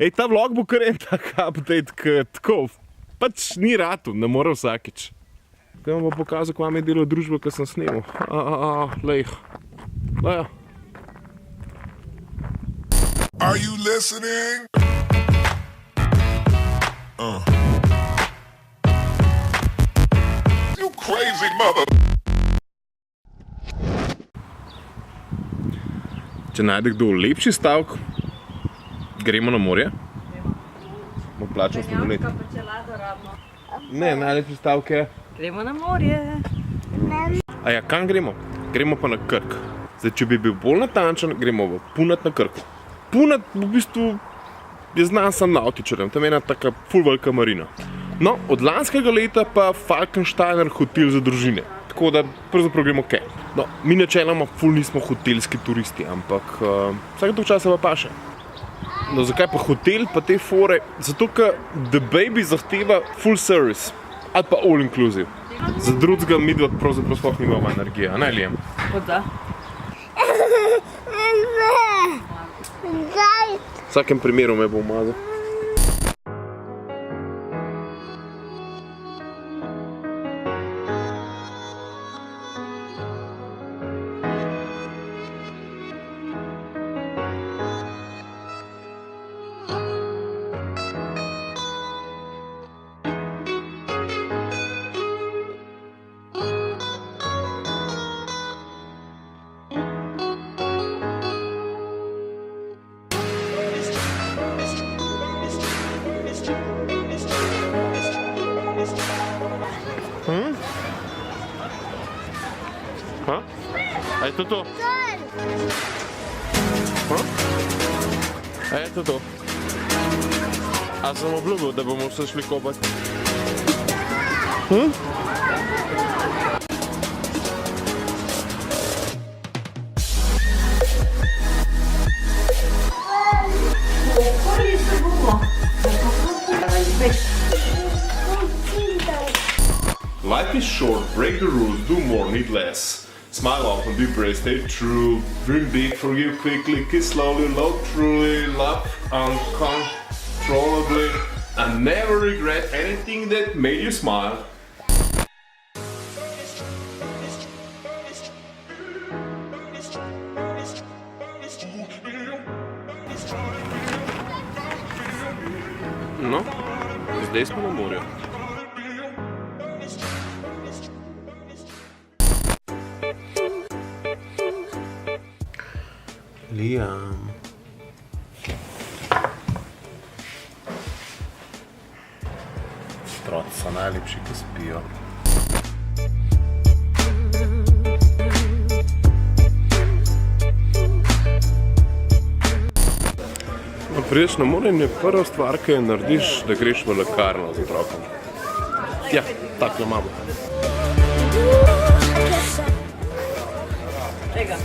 Ej, ta vlog bo kar en tak update, ker tako, pač ni ratu, ne more vsakič. Kaj vam bo pokazal, kva mi je delo družba, ko sem snemal. Lej. Lejo. Are you listening? You crazy mother... Če najde kdo lepši stavek, gremo na morje. Bomo plačali sladoled. Ne, najlepši stavek je... Gremo na morje. A ja, kam gremo? Gremo pa na Krk. Zdaj, če bi bil bolj natančen, gremo v Punat na Krku. Punat v bistvu je znan sam nautičarjem, tam je ena taka ful velika marina. No, od lanskega leta pa Falkensteiner hotel za družine. Tako da pravzaprav gremo kaj. No, mi načeloma ful nismo hotelski turisti, ampak vsake tog časa pa paše. No, zakaj pa hotel pa te fore? Zato, ker The Baby zahteva full service. Ali pa all inclusive. Za drugega midva pravzaprav sploh nimamo energije, a ne, Liam? Kot da? V vsakem primeru me bo umazal. A je to? A je to? A sem obljubil, da bomo vse šli kopati? Life is short, break the rules, do more, need less. Smile often, be brave, stay true. Dream big, forgive quickly, kiss slowly, love truly, love uncontrollably, and never regret anything that made you smile. No, zdaj smo na morju. Liam. Otroci so najlepši, ko spijo. No, prideš na morje in je prva stvar, ki jo narediš, da greš v lekarno z otrokom. Ja, tako jo imamo. Tega.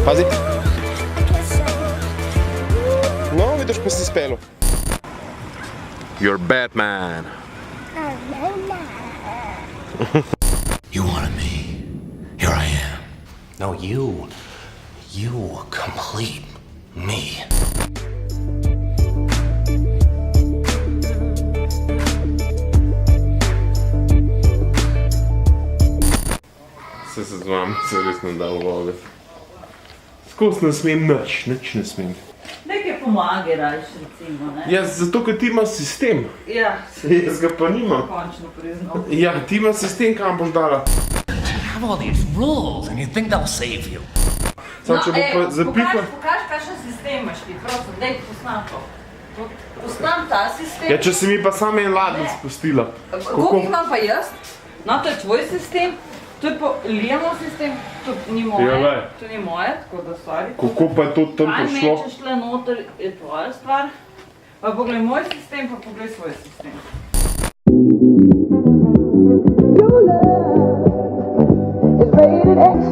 Pazi. No, vidiš, pa si spelo. You're Batman. You wanted me. Here I am. No, you complete me. Se z vami se res ne da vlogati. Skos ne smem nič ne smem. Nekaj pomage rajš, recimo, ne? Ja, zato, ker ti imaš sistem. Ja. Jaz ga pa nimam. Končno priznal. Ja, ti imaš sistem, kam boš dala. You have all these rules and you think they'll save you. Sam, če bo pa zapika... Pokaži, kakšen sistem imaš ti, prosim, daj posnam to. Posnam ta sistem. Ja, če si mi pa sam en ladnic pustila. Koliko imam pa jaz? No, to je tvoj sistem. To je pa Liamov sistem, to ni moje, to ni moje, tako da stvari. Kako pa je to tam Kaj prišlo? mečeš tle noter, je tvoja stvar. Pa poglej moj sistem, pa poglej svoj sistem. Your love is rated X.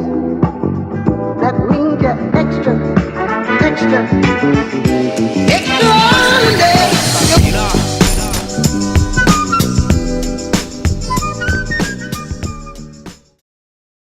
That means you're extra, extra.